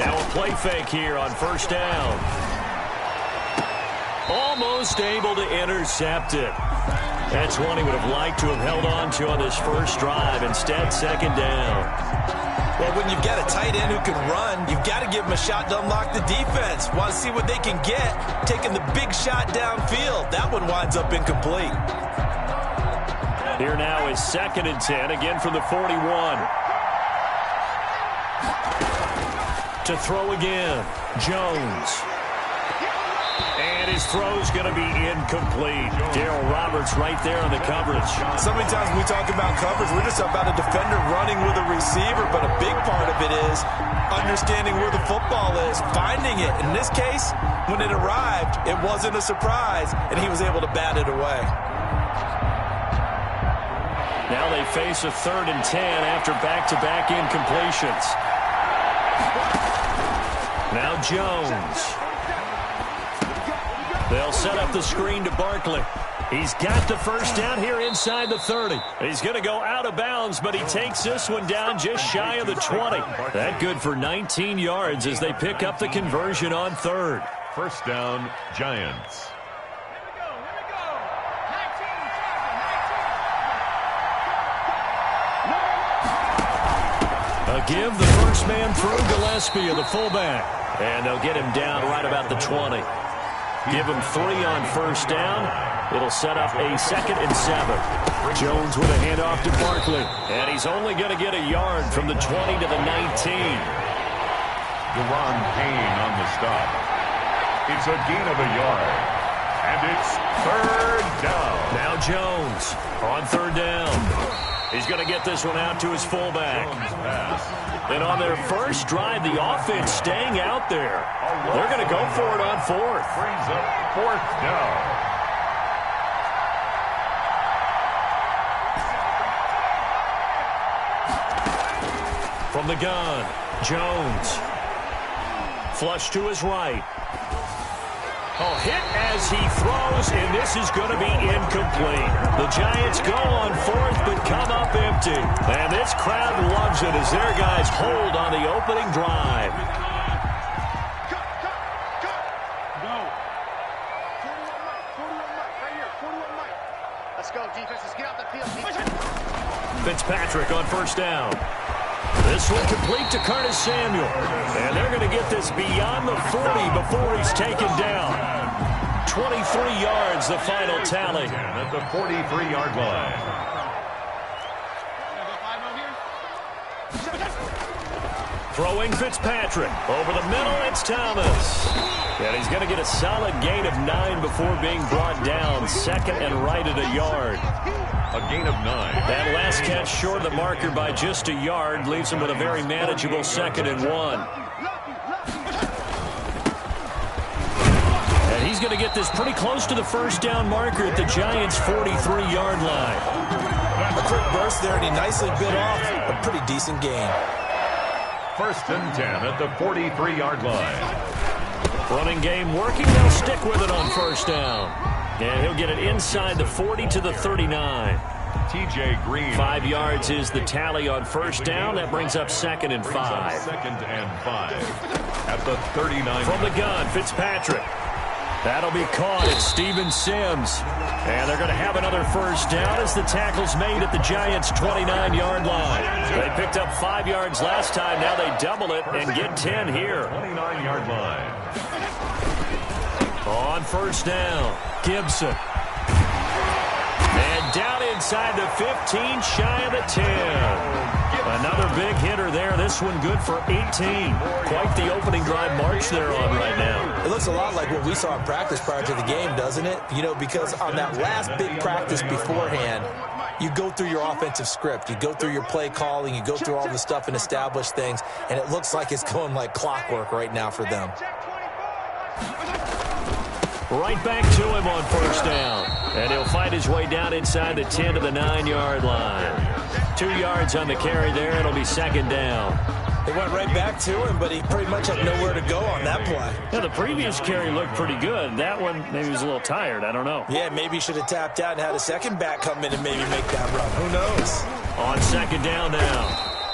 Now a play fake here on first down. Almost able to intercept it. That's one he would have liked to have held on to on this first drive. Instead, second down. Well, when you've got a tight end who can run, you've got to give him a shot to unlock the defense. Want to see what they can get, taking the big shot downfield. That one winds up incomplete. Here now is 2nd and 10, again from the 41. To throw again, Jones. And his throw's going to be incomplete. Darryl Roberts right there on the coverage. So many times when we talk about coverage, we're just about a defender running with a receiver, but a big part of it is understanding where the football is, finding it. In this case, when it arrived, it wasn't a surprise, and he was able to bat it away. Now they face a 3rd and 10 after back-to-back incompletions. Now Jones. They'll set up the screen to Barkley. He's got the first down here inside the 30. He's going to go out of bounds, but he takes this one down just shy of the 20. That good for 19 yards as they pick up the conversion on 3rd. First down, Giants. A give the first man through Gillespie of the fullback. And they'll get him down right about the 20. Give him 3 on first down. It'll set up a 2nd and 7. Jones with a handoff to Barkley. And he's only going to get a yard from the 20 to the 19. Deron Payne on the stop. It's a gain of a yard. And it's 3rd down. Now Jones on 3rd down. He's going to get this one out to his fullback. And on their first drive, the offense staying out there. They're going to go for it on 4th. Brings up 4th down. From the gun, Jones. Flush to his right. Oh, hit as he throws, and this is going to be incomplete. The Giants go on 4th, but come up empty. And this crowd loves it as their guys hold on the opening drive. Let's go, defense. Let's get out the field. Fitzpatrick on first down. This one complete to Curtis Samuel. And they're going to get this beyond the 40 before he's taken down. 23 yards, the final tally. At the 43-yard line. Throwing Fitzpatrick. Over the middle, it's Thomas. And he's going to get a solid gain of 9 before being brought down. 2nd and right at a yard. A gain of 9. That last catch short of the marker by just a yard leaves him with a very manageable 2nd and 1. And he's going to get this pretty close to the first down marker at the Giants' 43-yard line. A quick burst there, and he nicely bit off a pretty decent gain. 1st and 10 at the 43-yard line. Running game working. They'll stick with it on first down. And he'll get it inside the 40 to the 39. T.J. Green. 5 yards is the tally on first down. That brings up 2nd and 5. 2nd and 5 at the 39. From the gun, Fitzpatrick. That'll be caught. It's Steven Sims. And they're going to have another first down as the tackle's made at the Giants' 29-yard line. They picked up 5 yards last time. Now they double it and get 10 here. 29-yard line. On first down, Gibson. And down inside the 15, shy of the 10. Another big hitter there. This one good for 18. Quite the opening drive march they're on right now. It looks a lot like what we saw in practice prior to the game, doesn't it? You know, because on that last big practice beforehand, you go through your offensive script. You go through your play calling. You go through all the stuff and establish things. And it looks like it's going like clockwork right now for them. Right back to him on first down. And he'll fight his way down inside the 10 to the 9-yard line. 2 yards on the carry there. It'll be 2nd down. They went right back to him, but he pretty much had nowhere to go on that play. Yeah, the previous carry looked pretty good. That one, maybe he was a little tired. I don't know. Yeah, maybe he should have tapped out and had a second back come in and maybe make that run. Who knows? On 2nd down now.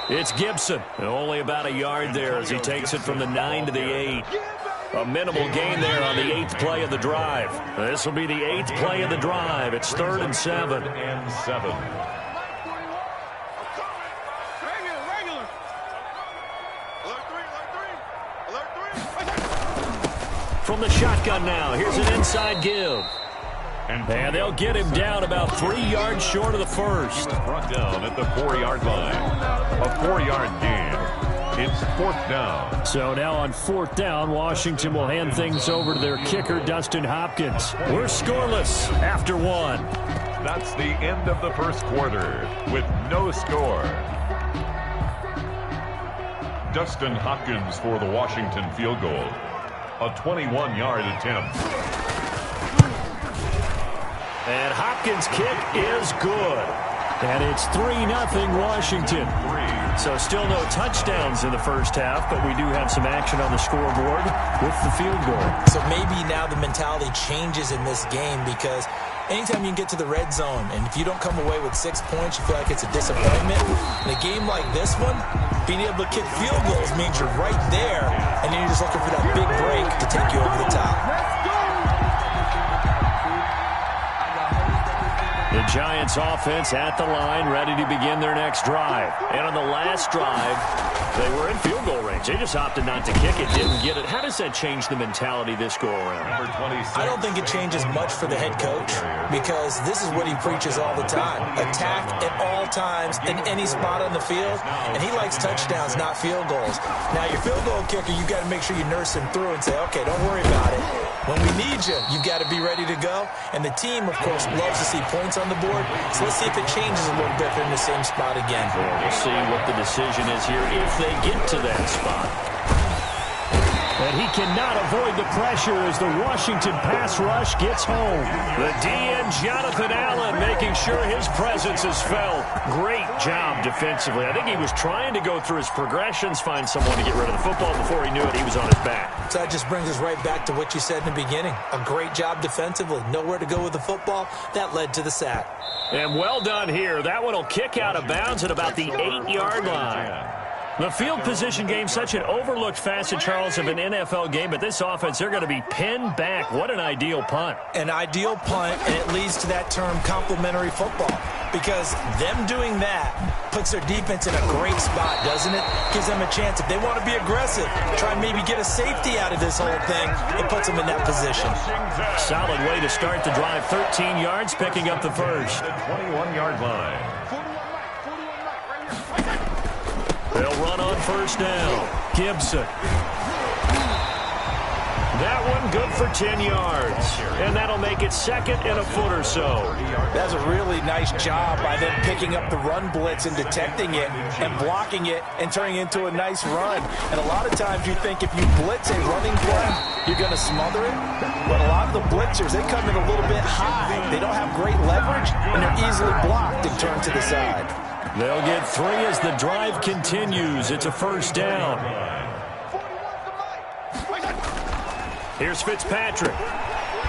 It's Gibson. Only about a yard there as he takes it from the 9 to the 8. A minimal gain there on the 8th play of the drive. This will be the 8th play of the drive. It's 3rd and 7. From the shotgun now, here's an inside give. And they'll get him down about 3 yards short of the first. Brought down at the 4-yard line. A 4-yard gain. It's 4th down. So now on 4th down, Washington will hand things over to their kicker, Dustin Hopkins. We're scoreless after 1. That's the end of the first quarter with no score. Dustin Hopkins for the Washington field goal. A 21-yard attempt. And Hopkins' kick is good. And it's 3-0 Washington. So still no touchdowns in the first half, but we do have some action on the scoreboard with the field goal. So maybe now the mentality changes in this game because anytime you can get to the red zone, and if you don't come away with 6 points, you feel like it's a disappointment. In a game like this one, being able to kick field goals means you're right there, and then you're just looking for that big break to take you over the top. The Giants offense at the line, ready to begin their next drive. And on the last drive, they were in field goal range. They just opted not to kick it, didn't get it. How does that change the mentality this go-around? I don't think it changes much for the head coach because this is what he preaches all the time. Attack at all times in any spot on the field, and he likes touchdowns, not field goals. Now, your field goal kicker, you've got to make sure you nurse him through and say, okay, don't worry about it. When we need you, you've got to be ready to go. And the team, of course, loves to see points on the board. So let's see if it changes a little bit if they're in the same spot again. We'll see what the decision is here if they get to that spot. And he cannot avoid the pressure as the Washington pass rush gets home. The DN, Jonathan Allen, making sure his presence is felt. Great job defensively. I think he was trying to go through his progressions, find someone to get rid of the football. Before he knew it, he was on his back. So that just brings us right back to what you said in the beginning. A great job defensively. Nowhere to go with the football. That led to the sack. And well done here. That one will kick out of bounds at about the 8-yard line. The field position game, such an overlooked facet, Charles, of an NFL game, but this offense, they're going to be pinned back. What an ideal punt. An ideal punt, and it leads to that term complementary football, because them doing that puts their defense in a great spot, doesn't it? Gives them a chance. If they want to be aggressive, try and maybe get a safety out of this whole thing, it puts them in that position. Solid way to start the drive. 13 yards, picking up the first. The 21-yard line. They'll run on first down. Gibson. That one good for 10 yards. And that'll make it 2nd and a foot or so. That's a really nice job by them picking up the run blitz and detecting it and blocking it and turning it into a nice run. And a lot of times you think if you blitz a running play, you're going to smother it. But a lot of the blitzers, they come in a little bit high. They don't have great leverage, and they're easily blocked and turned to the side. They'll get 3 as the drive continues. It's a first down. Here's Fitzpatrick.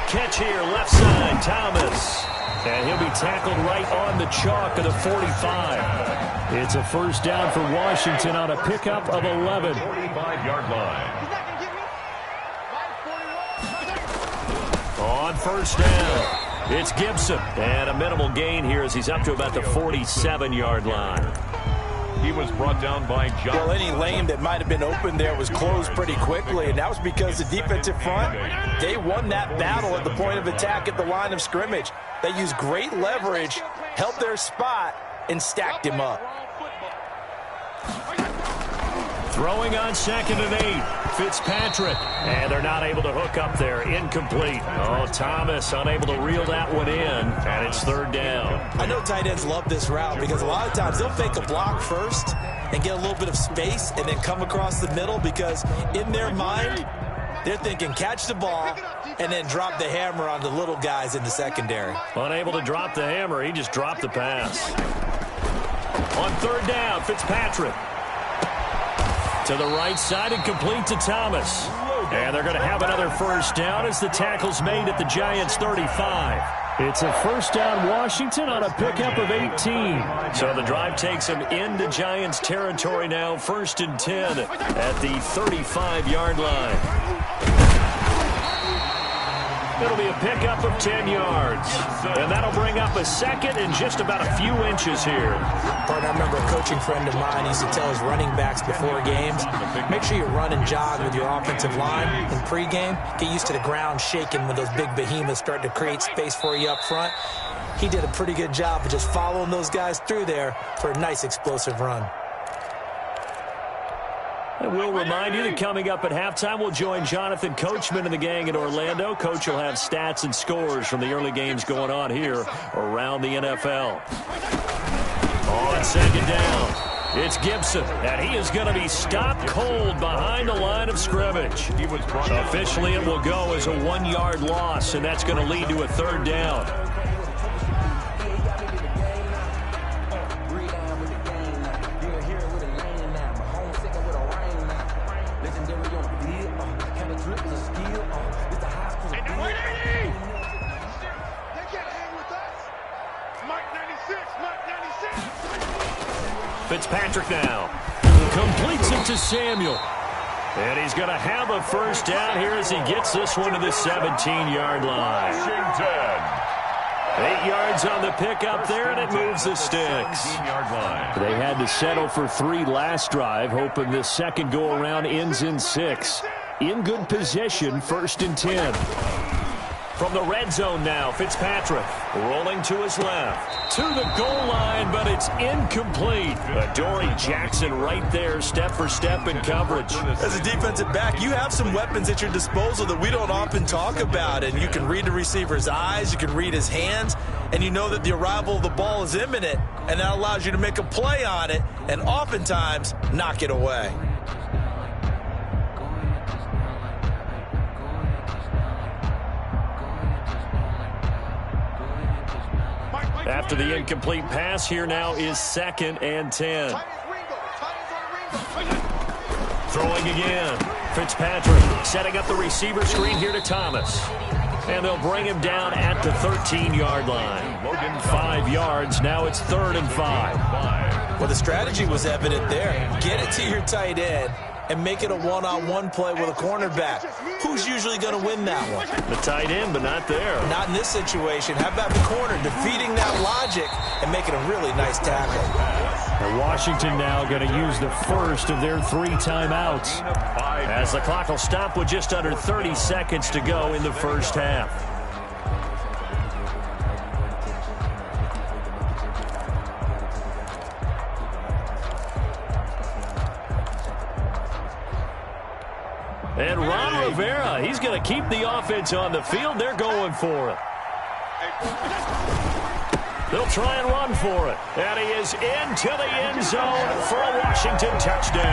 Catch here, left side, Thomas. And he'll be tackled right on the chalk of the 45. It's a first down for Washington on a pickup of 11. 45-yard line. On first down. It's Gibson, and a minimal gain here as he's up to about the 47-yard line. He was brought down by John. Well, any lane that might have been open there was closed pretty quickly, and that was because the defensive front, they won that battle at the point of attack at the line of scrimmage. They used great leverage, held their spot, and stacked him up. Throwing on 2nd and 8. Fitzpatrick. And they're not able to hook up there. Incomplete. Oh, Thomas unable to reel that one in. And it's 3rd down. I know tight ends love this route because a lot of times they'll fake a block first and get a little bit of space and then come across the middle because in their mind, they're thinking catch the ball and then drop the hammer on the little guys in the secondary. Unable to drop the hammer. He just dropped the pass. On 3rd down, Fitzpatrick. To the right side and complete to Thomas. And they're going to have another first down as the tackle's made at the Giants' 35. It's a first down Washington on a pickup of 18. So the drive takes them into Giants territory now, 1st and 10 at the 35-yard line. It'll be a pickup of 10 yards. And that'll bring up a second and just about a few inches here. Partner, I remember a coaching friend of mine used to tell his running backs before games, make sure you run and jog with your offensive line in pregame. Get used to the ground shaking when those big behemoths start to create space for you up front. He did a pretty good job of just following those guys through there for a nice explosive run. And we'll remind you that coming up at halftime, we'll join Jonathan Coachman and the gang in Orlando. Coach will have stats and scores from the early games going on here around the NFL. On second down, it's Gibson, and he is going to be stopped cold behind the line of scrimmage. Officially, it will go as a 1-yard loss, and that's going to lead to a 3rd down. Fitzpatrick now completes it to Samuel. And he's going to have a first down here as he gets this one to the 17-yard line. 8 yards on the pickup there, and it moves the sticks. They had to settle for 3 last drive, hoping this second go-around ends in 6. In good position, 1st and 10. From the red zone now, Fitzpatrick rolling to his left. To the goal line, but it's incomplete. Adoree Jackson right there, step for step in coverage. As a defensive back, you have some weapons at your disposal that we don't often talk about. And you can read the receiver's eyes, you can read his hands, and you know that the arrival of the ball is imminent. And that allows you to make a play on it and oftentimes knock it away. After the incomplete pass, here now is 2nd and 10. Throwing again. Fitzpatrick setting up the receiver screen here to Thomas. And they'll bring him down at the 13-yard line. 5 yards. Now it's 3rd and 5. Well, the strategy was evident there. Get it to your tight end and make it a one-on-one play with a cornerback. Who's usually going to win that one? The tight end, but not there. Not in this situation. How about the corner defeating that logic and making a really nice tackle? And Washington now going to use the first of their 3 timeouts, as the clock will stop with just under 30 seconds to go in the first half. And Ron Rivera, he's going to keep the offense on the field. They're going for it. They'll try and run for it. And he is into the end zone for a Washington touchdown.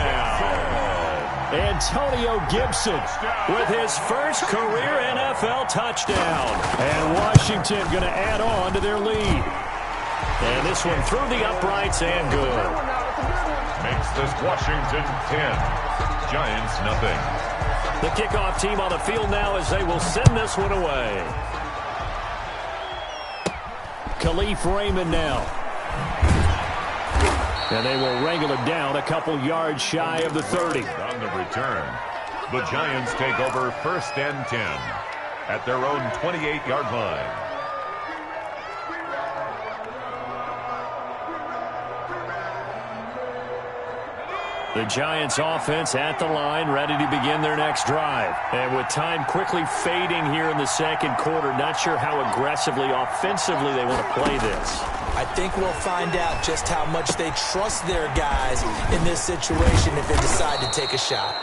Antonio Gibson with his first career NFL touchdown. And Washington going to add on to their lead. And this one through the uprights and good. Makes this Washington 10. Giants nothing. The kickoff team on the field now as they will send this one away. Khalif Raymond now. And they will wrangle him down a couple yards shy of the 30. On the return, the Giants take over 1st and 10 at their own 28-yard line. The Giants offense at the line, ready to begin their next drive. And with time quickly fading here in the second quarter, not sure how aggressively, offensively they want to play this. I think we'll find out just how much they trust their guys in this situation if they decide to take a shot.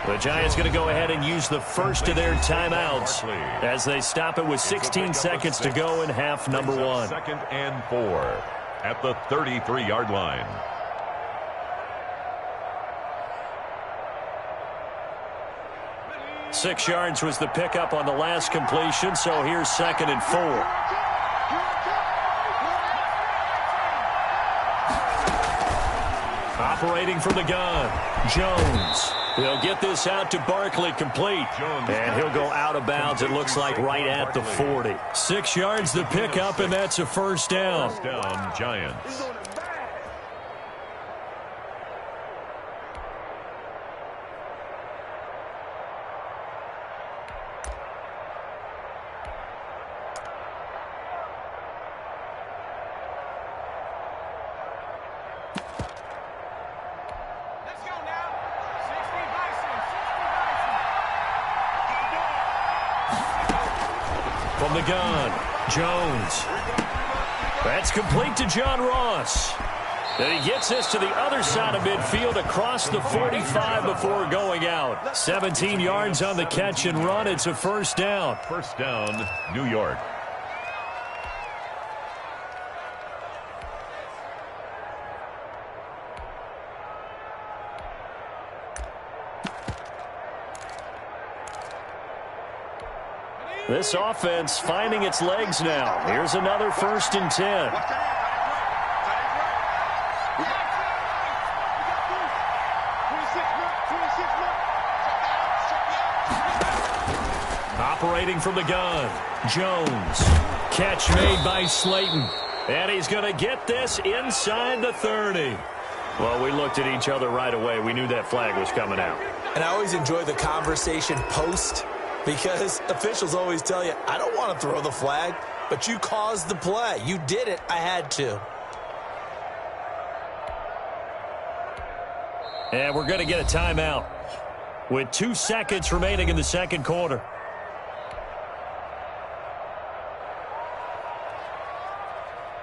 The Giants going to go ahead and use the first of their timeouts as they stop it with 16 seconds to go in half number 1. 2nd and 4 at the 33-yard line. Six yards was the pickup on the last completion, so here's 2nd and 4. Operating from the gun, Jones. He'll get this out to Barkley, complete. And he'll go out of bounds, it looks like, right at the 40. 6 yards the pickup, and that's a first down. First down, Giants. From the gun, Jones. That's complete to John Ross. Then he gets this to the other side of midfield across the 45 before going out. 17 yards on the catch and run. It's a first down. First down, New York. This offense finding its legs now. Here's another 1st and 10. Operating from the gun, Jones. Catch made by Slayton. And he's going to get this inside the 30. Well, we looked at each other right away. We knew that flag was coming out. And I always enjoy the conversation post, because officials always tell you, I don't want to throw the flag, but you caused the play. You did it. I had to. And we're going to get a timeout with 2 seconds remaining in the second quarter.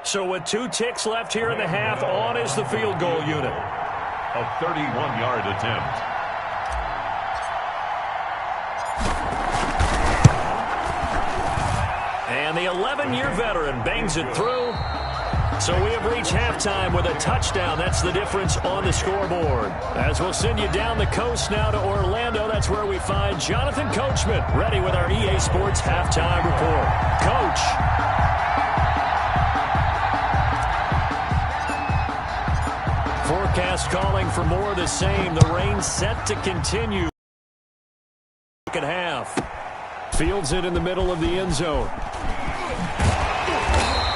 So with 2 ticks left here in the half, on is the field goal unit. A 31-yard attempt. And the 11-year veteran bangs it through. So we have reached halftime with a touchdown. That's the difference on the scoreboard. As we'll send you down the coast now to Orlando, that's where we find Jonathan Coachman ready with our EA Sports halftime report. Coach. Forecast calling for more of the same. The rain set to continue. Second half. Fields it in the middle of the end zone.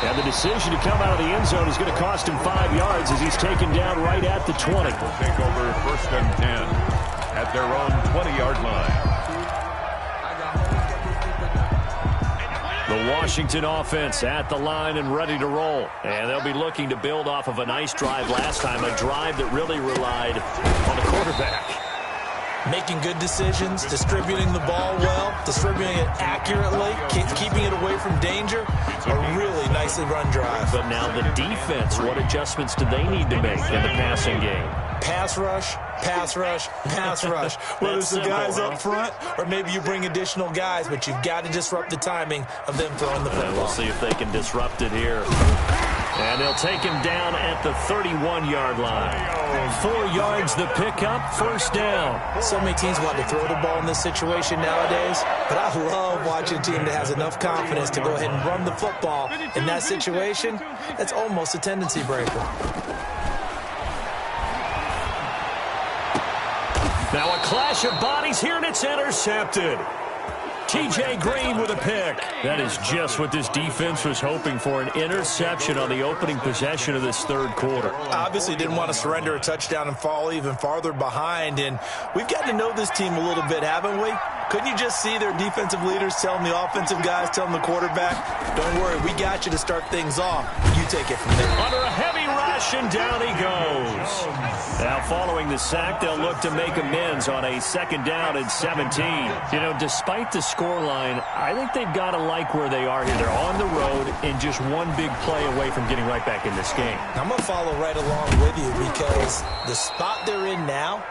And the decision to come out of the end zone is going to cost him 5 yards as he's taken down right at the 20. Will take over 1st and 10 at their own 20-yard line. The Washington offense at the line and ready to roll. And they'll be looking to build off of a nice drive last time, a drive that really relied on the quarterback. Making good decisions, distributing the ball well, distributing it accurately, keeping it away from danger. A really nicely run drive. But now the defense, what adjustments do they need to make in the passing game? Pass rush, pass rush, pass rush. Whether it's the guys up front or maybe you bring additional guys, but you've got to disrupt the timing of them throwing the football. We'll see if they can disrupt it here. And they'll take him down at the 31-yard line. 4 yards the pickup, first down. So many teams want to throw the ball in this situation nowadays, but I love watching a team that has enough confidence to go ahead and run the football. In that situation, that's almost a tendency breaker. Now a clash of bodies here, and it's intercepted. T.J. Green with a pick. That is just what this defense was hoping for, an interception on the opening possession of this third quarter. Obviously didn't want to surrender a touchdown and fall even farther behind, and we've gotten to know this team a little bit, haven't we? Couldn't you just see their defensive leaders telling the offensive guys, telling the quarterback, don't worry, we got you to start things off. You take it from there. Under a heavy rush, and down he goes. Now following the sack, they'll look to make amends on a 2nd down and 17. You know, despite the scoreline, I think they've got to like where they are here. They're on the road and just one big play away from getting right back in this game. I'm going to follow right along with you because the spot they're in now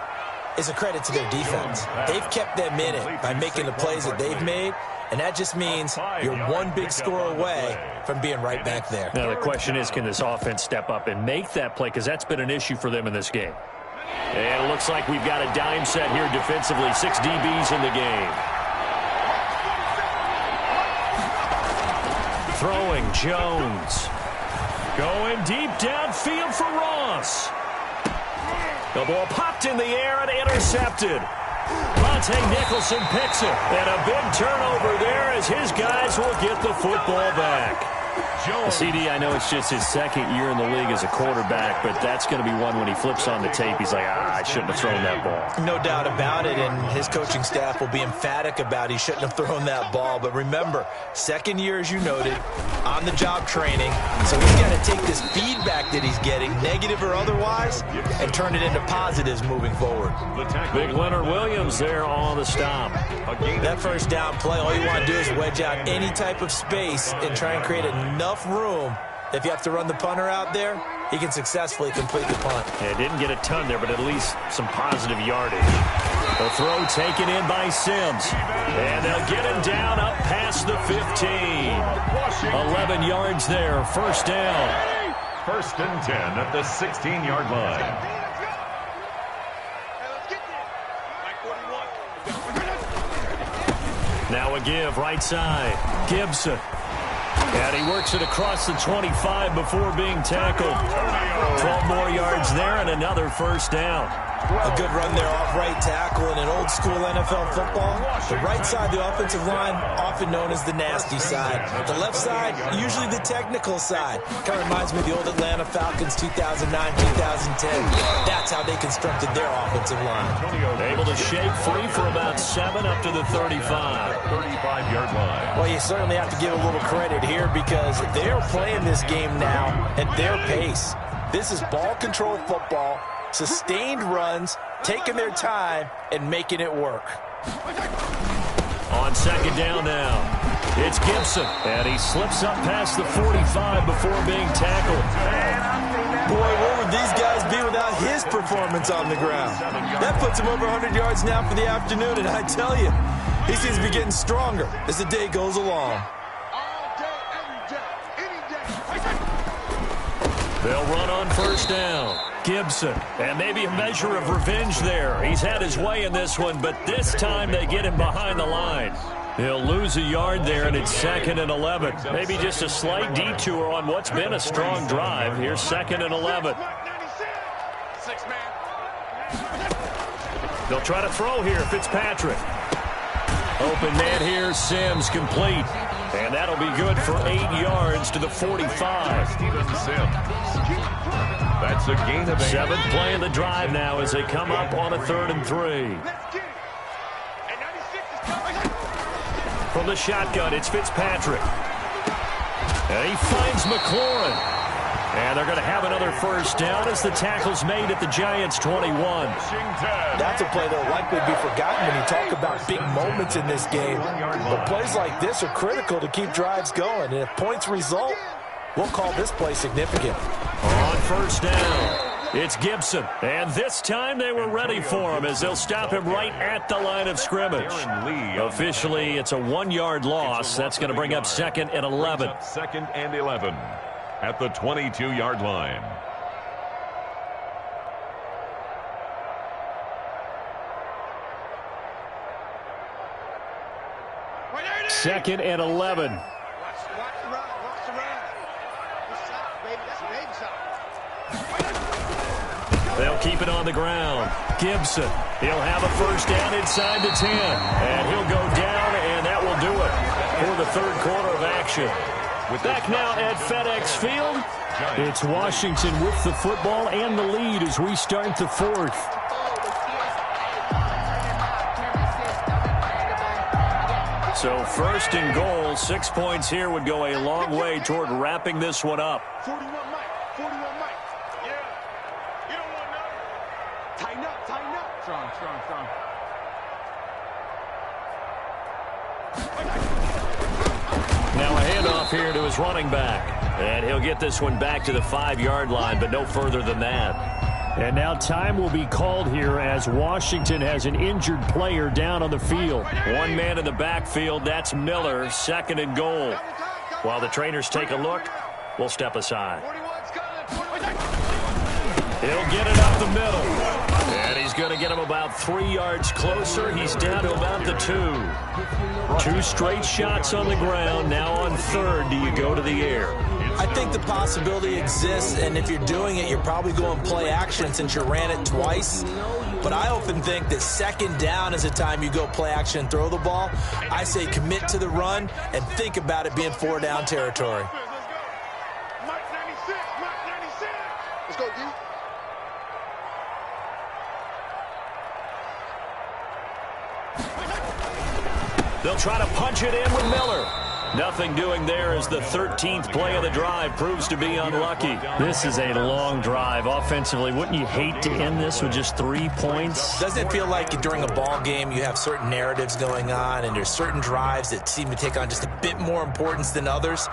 is a credit to their defense. They've kept them in it by making the plays that they've made, and that just means you're one big score away from being right back there. Now the question is, can this offense step up and make that play, because that's been an issue for them in this game. And it looks like we've got a dime set here defensively. 6 DBs in the game. Throwing, Jones. Going deep downfield for Ross. The ball popped in the air and intercepted. Monte Nicholson picks it. And a big turnover there as his guys will get the football back. CD, I know it's just his second year in the league as a quarterback, but that's going to be one when he flips on the tape, he's like, I shouldn't have thrown that ball. No doubt about it, and his coaching staff will be emphatic about he shouldn't have thrown that ball. But remember, second year, as you noted, on-the-job training, so he's got to take this feedback that he's getting, negative or otherwise, and turn it into positives moving forward. Big Leonard Williams there on the stop. That first down play, all you want to do is wedge out any type of space and try and create enough room. If you have to run the punter out there, he can successfully complete the punt. Yeah, didn't get a ton there, but at least some positive yardage. The throw taken in by Sims. And they'll get him down up past the 15. 11 yards there, first down. First and 10 at the 16-yard line. Now a give, right side. Gibson. And he works it across the 25 before being tackled. 12 more yards there and another first down. A good run there off right tackle in an old-school NFL football. The right side of the offensive line, often known as the nasty side. The left side, usually the technical side. Kind of reminds me of the old Atlanta Falcons 2009-2010. That's how they constructed their offensive line. Able to shake free for about 7 up to the 35. 35-yard line. Well, you certainly have to give a little credit here because they're playing this game now at their pace. This is ball control football. Sustained runs, taking their time, and making it work. On second down now, it's Gibson, and he slips up past the 45 before being tackled. Boy, where would these guys be without his performance on the ground? That puts him over 100 yards now for the afternoon, and I tell you, he seems to be getting stronger as the day goes along. They'll run on first down. Gibson, and maybe a measure of revenge there. He's had his way in this one, but this time they get him behind the line. He'll lose a yard there, and it's 2nd and 11. Maybe just a slight detour on what's been a strong drive. Here's 2nd and 11. They'll try to throw here, Fitzpatrick. Open man here, Sims complete. And that'll be good for 8 yards to the 45. Steven Sims. That's a gain of 8. 7th play of the drive now as they come up on a 3rd and 3. From the shotgun, it's Fitzpatrick. And he finds McLaurin. And they're going to have another first down as the tackle's made at the Giants' 21. That's a play that will likely be forgotten when you talk about big moments in this game. But plays like this are critical to keep drives going. And if points result, we'll call this play significant. On first down, it's Gibson. And this time they were ready for him as they'll stop him right at the line of scrimmage. Officially, it's a 1-yard loss. That's going to bring up 2nd and 11. 2nd and 11 at the 22-yard line. Second and 11. They'll keep it on the ground. Gibson, he'll have a first down inside the 10. And he'll go down, and that will do it for the 3rd quarter of action. Back now at FedEx Field, it's Washington with the football and the lead as we start the 4th. So 1st and goal, 6 points here would go a long way toward wrapping this one up. 41 Mike. 41 Mike. Yeah. You don't want nothing. Tighten up, tighten up. Strong, strong, strong. Now a handoff here to his running back. And he'll get this one back to the 5-yard line, but no further than that. And now time will be called here as Washington has an injured player down on the field. One man in the backfield, that's Miller, 2nd and goal. While the trainers take a look, we'll step aside. He'll get it up the middle. And he's going to get him about 3 yards closer. He's down to about the 2. 2 straight shots on the ground. Now on 3rd, do you go to the air? I think the possibility exists, and if you're doing it, you're probably going play action since you ran it twice. But I often think that second down is the time you go play action and throw the ball. I say commit to the run and think about it being 4-down territory. Mike 96, Mike 96. Let's go, D. They'll try to punch it in with Miller. Nothing doing there as the 13th play of the drive proves to be unlucky. This is a long drive offensively. Wouldn't you hate to end this with just 3 points? Doesn't it feel like during a ball game you have certain narratives going on and there's certain drives that seem to take on just a bit more importance than others?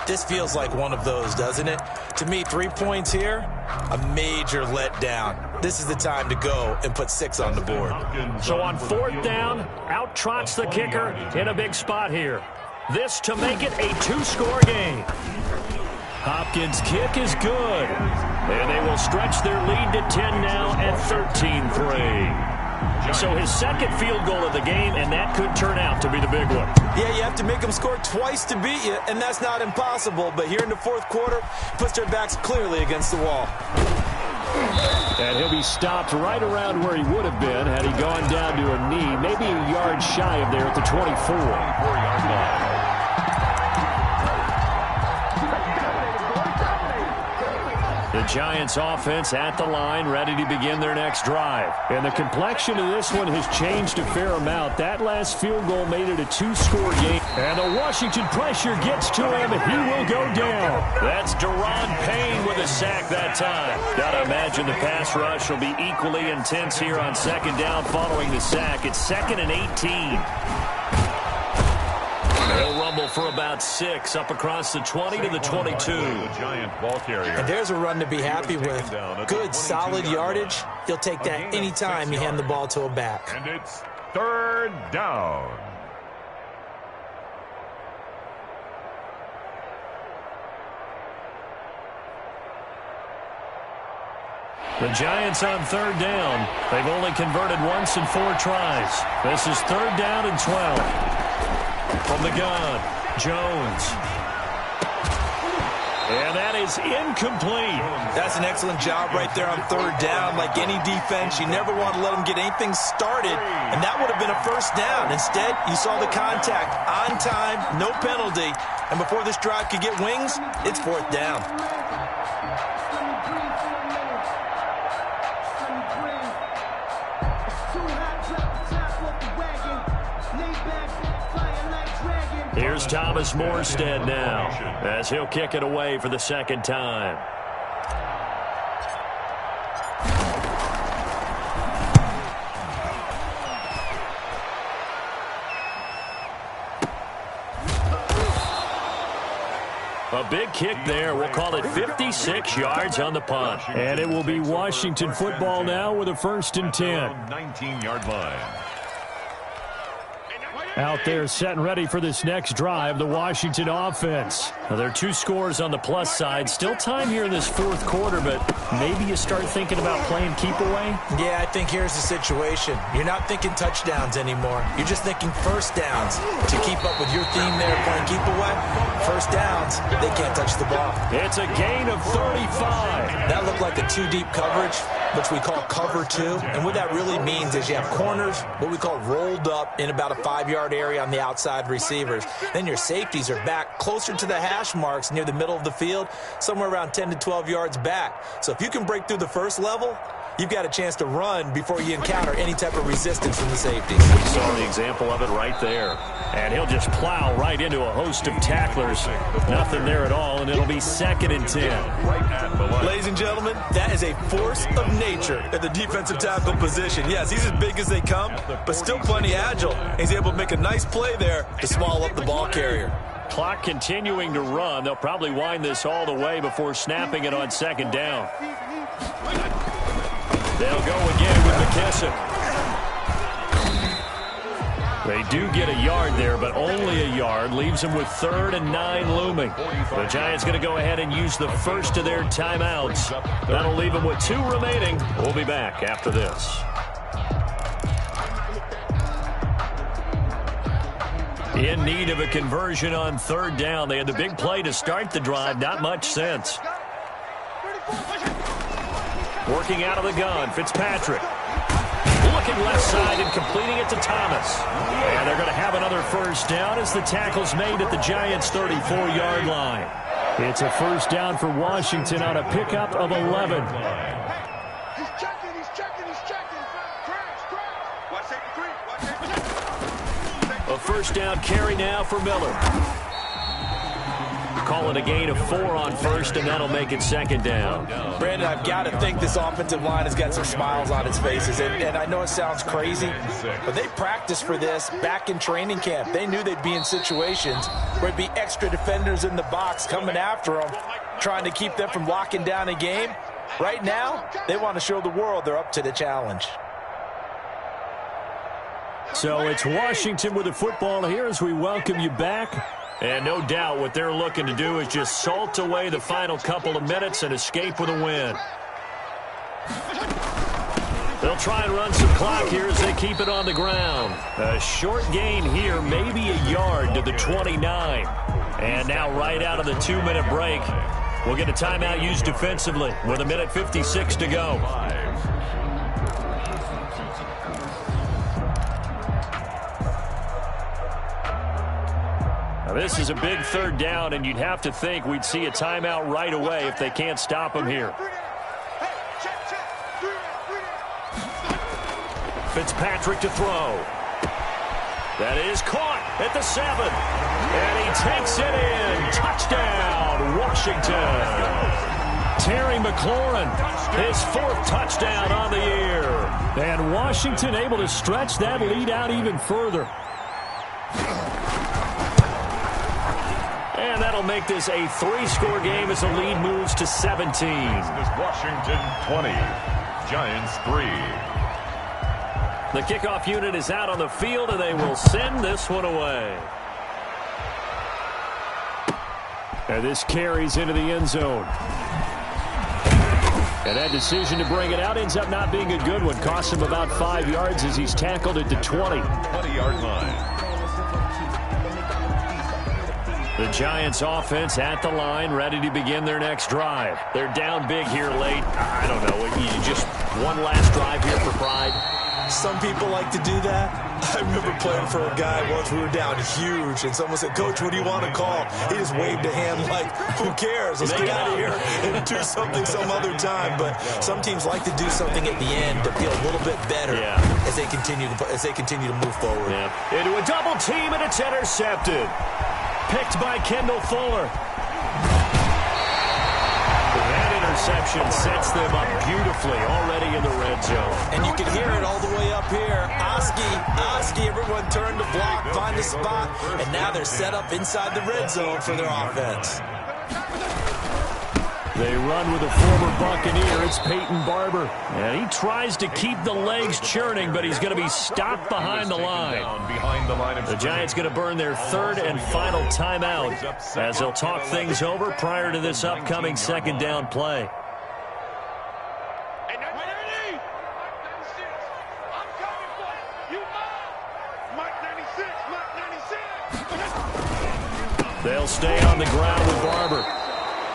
This feels like one of those, doesn't it? To me, 3 points here, a major letdown. This is the time to go and put 6 on the board. So on 4th down, out trots the kicker in a big spot here. This to make it a 2-score game. Hopkins' kick is good. And they will stretch their lead to 10 now at 13-3. So his second field goal of the game, and that could turn out to be the big one. Yeah, you have to make them score twice to beat you, and that's not impossible. But here in the 4th quarter, puts their backs clearly against the wall. And he'll be stopped right around where he would have been had he gone down to a knee, maybe a yard shy of there at the 24-yard line. The Giants offense at the line, ready to begin their next drive. And the complexion of this one has changed a fair amount. That last field goal made it a 2-score game. And the Washington pressure gets to him, and he will go down. That's Deron Payne with a sack that time. Gotta imagine the pass rush will be equally intense here on 2nd down following the sack. It's 2nd and 18. They'll rumble for about 6 up across the 20 to the 22. And there's a run to be happy with. Good, solid yardage. You'll take that anytime you hand the ball to a back. And it's 3rd down. The Giants on 3rd down. They've only converted once in 4 tries. This is 3rd down and 12. From the gun, Jones. And that is incomplete. That's an excellent job right there on 3rd down. Like any defense, you never want to let them get anything started, and that would have been a 1st down. Instead, you saw the contact on time, no penalty, and before this drive could get wings, it's 4th down. Here's Thomas Morstead now as he'll kick it away for the 2nd time. A big kick there. We'll call it 56 yards on the punt. And it will be Washington football now with a 1st and 10. 19-yard line. Out there set and ready for this next drive, the Washington offense. Now, there are 2 scores on the plus side. Still time here in this 4th quarter, but maybe you start thinking about playing keep away? Yeah, I think here's the situation. You're not thinking touchdowns anymore. You're just thinking 1st downs. To keep up with your theme there, playing keep away, 1st downs, they can't touch the ball. It's a gain of 35. That looked like a 2-deep coverage, which we call cover 2. And what that really means is you have corners, what we call rolled up in about a 5-yard area on the outside receivers. Then your safeties are back closer to the hash marks near the middle of the field, somewhere around 10 to 12 yards back. So if you can break through the 1st level, you've got a chance to run before you encounter any type of resistance from the safeties. We saw the example of it right there. And he'll just plow right into a host of tacklers. Nothing there at all, and it'll be 2nd and 10. Ladies and gentlemen, that is a force of nature at the defensive tackle position. Yes, he's as big as they come, but still plenty agile. He's able to make a nice play there to swallow up the ball carrier. Clock continuing to run. They'll probably wind this all the way before snapping it on 2nd down. They'll go again with McKissick. They do get a yard there, but only a yard. Leaves them with 3rd and 9 looming. The Giants going to go ahead and use the first of their timeouts. That'll leave them with 2 remaining. We'll be back after this. In need of a conversion on third down. They had the big play to start the drive. Not much sense. Working out of the gun, Fitzpatrick. Looking left side and completing it to Thomas. And they're going to have another first down as the tackle's made at the Giants' 34-yard line. It's a first down for Washington on a pickup of 11. He's checking. Crash. Watch safety three. A first down carry now for Miller. Call it a gain of 4 on first, and that'll make it second down. Brandon, I've got to think this offensive line has got some smiles on its faces. And I know it sounds crazy, but they practiced for this back in training camp. They knew they'd be in situations where there'd be extra defenders in the box coming after them, trying to keep them from locking down a game. Right now, they want to show the world they're up to the challenge. So it's Washington with the football here as we welcome you back. And no doubt what they're looking to do is just salt away the final couple of minutes and escape with a win. They'll try and run some clock here as they keep it on the ground. A short gain here, maybe a yard to the 29. And now right out of the 2-minute break, we'll get a timeout used defensively with 1:56 to go. This is a big third down, and you'd have to think we'd see a timeout right away if they can't stop him here. Fitzpatrick to throw. That is caught at the 7. And he takes it in. Touchdown, Washington. Terry McLaurin, his 4th touchdown on the year. And Washington able to stretch that lead out even further. And that'll make this a 3-score game as the lead moves to 17. This is Washington 20, Giants 3. The kickoff unit is out on the field, and they will send this one away. And this carries into the end zone. And that decision to bring it out ends up not being a good one. Costs him about 5 yards as he's tackled at the 20. 20-yard line. The Giants offense at the line, ready to begin their next drive. They're down big here late. I don't know. You just one last drive here for pride. Some people like to do that. I remember playing for a guy once. We were down huge, and someone said, "Coach, what do you want to call?" He just waved a hand like, "Who cares? Let's get out of here and do something some other time." But some teams like to do something at the end to feel a little bit better as they continue to move forward. Yeah. Into a double team, and it's intercepted. Picked by Kendall Fuller. That interception sets them up beautifully already in the red zone. And you can hear it all the way up here. Oski, everyone turned to block, find a spot, and now they're set up inside the red zone for their offense. They run with a former Buccaneer. It's Peyton Barber. And he tries to keep the legs churning, but he's going to be stopped behind the line. The Giants going to burn their 3rd and final timeout as they'll talk things over prior to this upcoming second down play. They'll stay on the ground with Barber.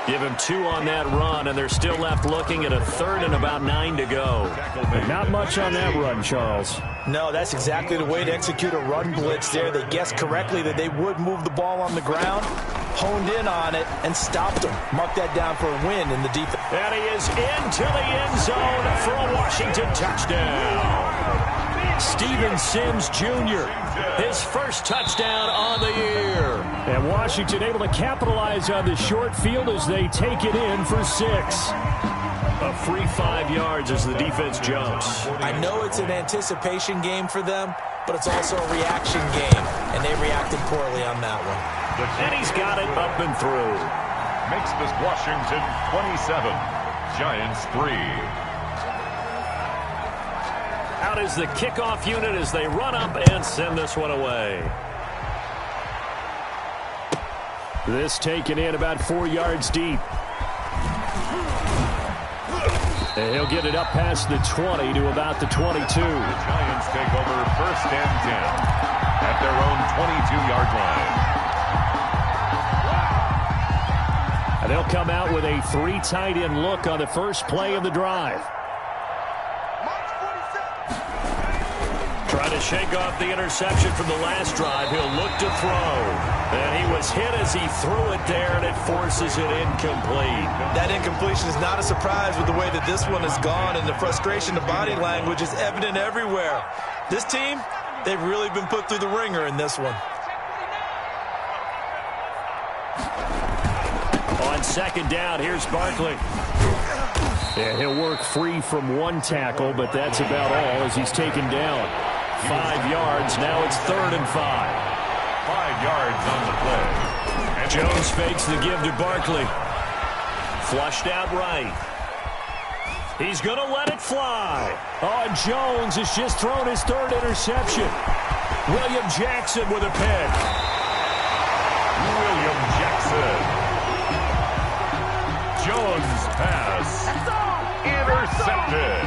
Give him 2 on that run, and they're still left looking at a 3rd and about 9 to go. But not much on that run, Charles. No, that's exactly the way to execute a run blitz there. They guessed correctly that they would move the ball on the ground, honed in on it, and stopped them. Mark that down for a win in the defense. And he is into the end zone for a Washington touchdown. Steven Sims Jr., his 1st touchdown on the year. And Washington able to capitalize on the short field as they take it in for 6. A free 5 yards as the defense jumps. I know it's an anticipation game for them, but it's also a reaction game, and they reacted poorly on that one. And he's got it up and through. Makes this Washington 27, Giants 3. Out is the kickoff unit as they run up and send this one away. This taken in about 4 yards deep. And he'll get it up past the 20 to about the 22. The Giants take over 1st and 10 at at their own 22-yard line. And they'll come out with a 3 tight end look on the first play of the drive. Trying to shake off the interception from the last drive. He'll look to throw. And he was hit as he threw it there, and it forces it incomplete. That incompletion is not a surprise with the way that this one has gone, and the frustration, the body language is evident everywhere. This team, they've really been put through the ringer in this one. On second down, here's Barkley. And he'll work free from one tackle, but that's about all as he's taken down. 5 yards. Now it's 3rd and 5. 5 yards on the play. And Jones fakes the give to Barkley. Flushed out right. He's going to let it fly. Oh, and Jones has just thrown his 3rd interception. William Jackson with a pick. William Jackson. Jones pass intercepted.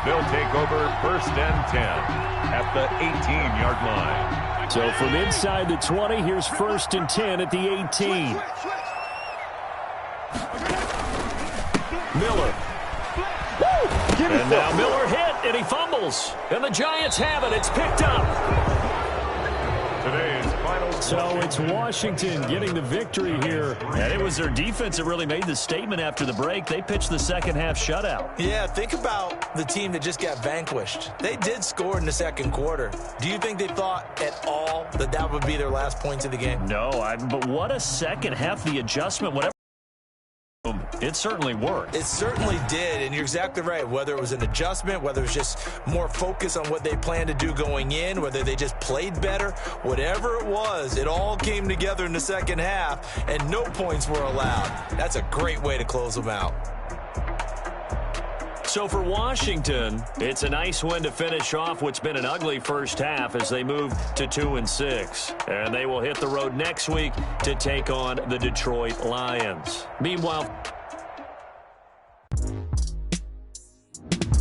They'll take over 1st and 10 at the 18-yard line. So from inside the 20, here's 1st and 10 at the 18. Miller. And now Miller hit, and he fumbles. And the Giants have it. It's picked up. Today's final. So it's Washington getting the victory here. And it was their defense that really made the statement after the break. They pitched the second half shutout. Yeah, think about the team that just got vanquished. They did score in the second quarter. Do you think they thought at all that that would be their last points of the game? No, but what a second half. The adjustment, whatever. It certainly worked. It certainly did, and you're exactly right. Whether it was an adjustment, whether it was just more focus on what they planned to do going in, whether they just played better, whatever it was, it all came together in the second half, and no points were allowed. That's a great way to close them out. So for Washington, it's a nice win to finish off what's been an ugly first half as they move to 2-6. And they will hit the road next week to take on the Detroit Lions. Meanwhile,